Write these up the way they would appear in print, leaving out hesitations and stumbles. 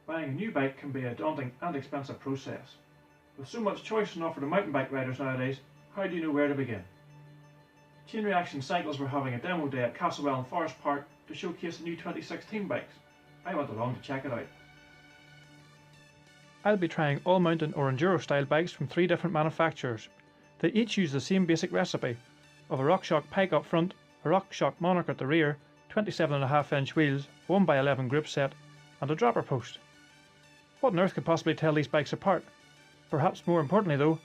Buying a new bike can be a daunting and expensive process. With so much choice on offer to mountain bike riders nowadays, how do you know where to begin? Chain Reaction Cycles were having a demo day at Castlewellan Forest Park to showcase the new 2016 bikes. I went along to check it out. I'll be trying all mountain or enduro style bikes from 3 different manufacturers. They each use the same basic recipe of a RockShox pike up front, a RockShox Monarch at the rear, 27.5-inch wheels, 1x11 grip set, and a dropper post. What on earth could possibly tell these bikes apart? Perhaps more importantly though,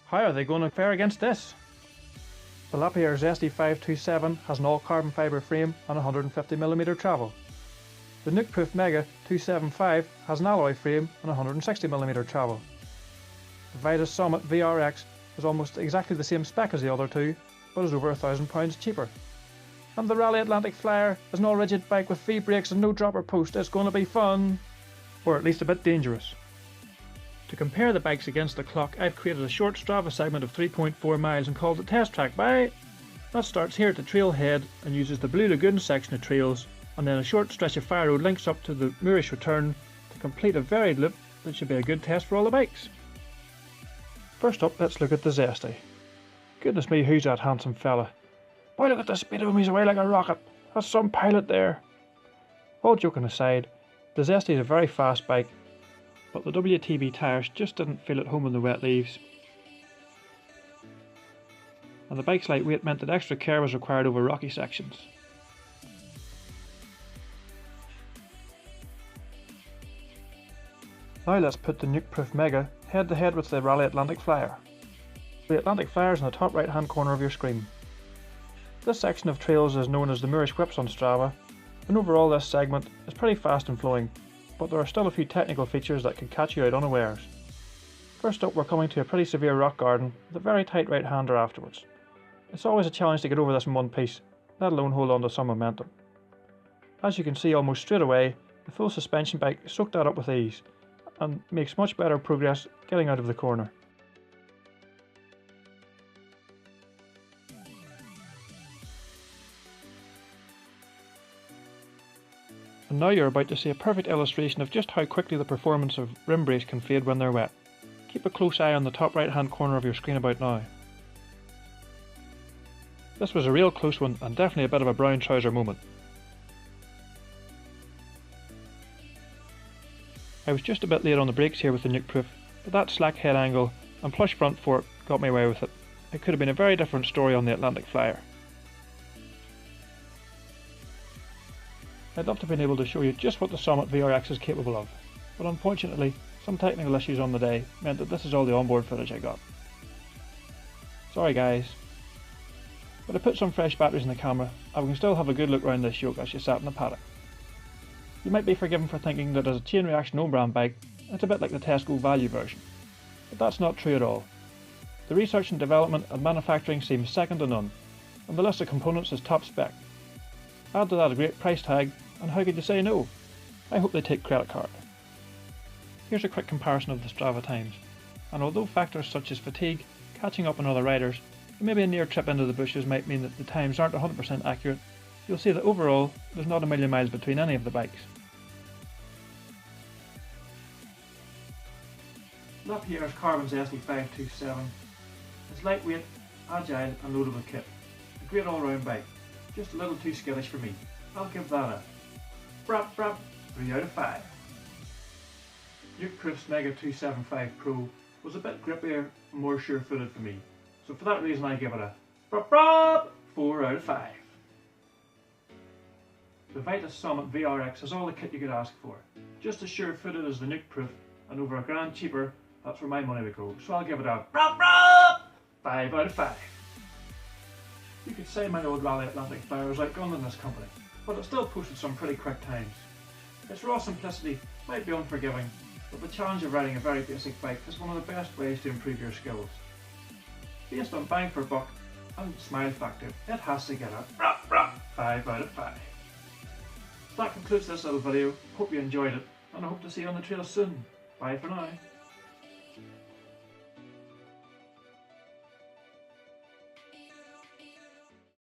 how are they going to fare against this? The Lapierre's SD527 has an all carbon fibre frame and 150mm travel. The Nukeproof Mega 275 has an alloy frame and 160mm travel. The Vitus Summit VRX is almost exactly the same spec as the other two, but is over £1,000 cheaper. And the Raleigh Atlantic Flyer is an all-rigid bike with V-brakes and no dropper post. It's going to be fun! Or at least a bit dangerous. To compare the bikes against the clock, I've created a short Strava segment of 3.4 miles and called it Test Track by. That starts here at the trailhead and uses the Blue Lagoon section of trails, and then a short stretch of fire road links up to the Moorish return to complete a varied loop that should be a good test for all the bikes. First up, let's look at the Zesty. Goodness me, who's that handsome fella? Boy, look at the speed of him, he's away like a rocket. That's some pilot there. All joking aside, the Zesty is a very fast bike, but the WTB tyres just didn't feel at home in the wet leaves. And the bike's lightweight meant that extra care was required over rocky sections. Now let's put the Nukeproof Mega head to head with the Raleigh Atlantic Flyer. The Atlantic Flyer is in the top right hand corner of your screen. This section of trails is known as the Moorish Whips on Strava, and overall this segment is pretty fast and flowing, but there are still a few technical features that could catch you out unawares. First up, we're coming to a pretty severe rock garden with a very tight right hander afterwards. It's always a challenge to get over this in one piece, let alone hold on to some momentum. As you can see almost straight away, the full suspension bike soaked that up with ease, and makes much better progress getting out of the corner. And now you're about to see a perfect illustration of just how quickly the performance of rim brakes can fade when they're wet. Keep a close eye on the top right hand corner of your screen about now. This was a real close one and definitely a bit of a brown trouser moment. I was just a bit late on the brakes here with the Nukeproof, but that slack head angle and plush front fork got me away with it. It could have been a very different story on the Atlantic Flyer. I'd love to have been able to show you just what the Summit VRX is capable of, but unfortunately some technical issues on the day meant that this is all the onboard footage I got. Sorry guys. But I put some fresh batteries in the camera and we can still have a good look around this yoke as you sat in the paddock. You might be forgiven for thinking that as a Chain Reaction own brand bike, it's a bit like the Tesco value version. But that's not true at all. The research and development and manufacturing seems second to none, and the list of components is top spec. Add to that a great price tag, and how could you say no? I hope they take credit card. Here's a quick comparison of the Strava times, and although factors such as fatigue, catching up on other riders, and maybe a near trip into the bushes might mean that the times aren't 100% accurate, you'll see that overall there's not a million miles between any of the bikes. Lapierre's Carbon's SD527 is lightweight, agile and loadable kit. A great all-round bike, just a little too skittish for me. I'll give that a 3 out of 5. Nukeproof's Mega 275 Pro was a bit grippier and more sure-footed for me, so for that reason I give it a 4 out of 5. The Vitus Summit VRX has all the kit you could ask for, just as sure-footed as the Nukeproof and over £1,000 cheaper. That's where my money would go, so I'll give it a 5 out of 5. You could say my old Raleigh Atlantic Flyer was outgunned in this company, but it still posted some pretty quick times. Its raw simplicity might be unforgiving, but the challenge of riding a very basic bike is one of the best ways to improve your skills. Based on bang for buck and smile factor, it has to get a 5 out of 5. That concludes this little video. Hope you enjoyed it, and I hope to see you on the trail soon. Bye for now.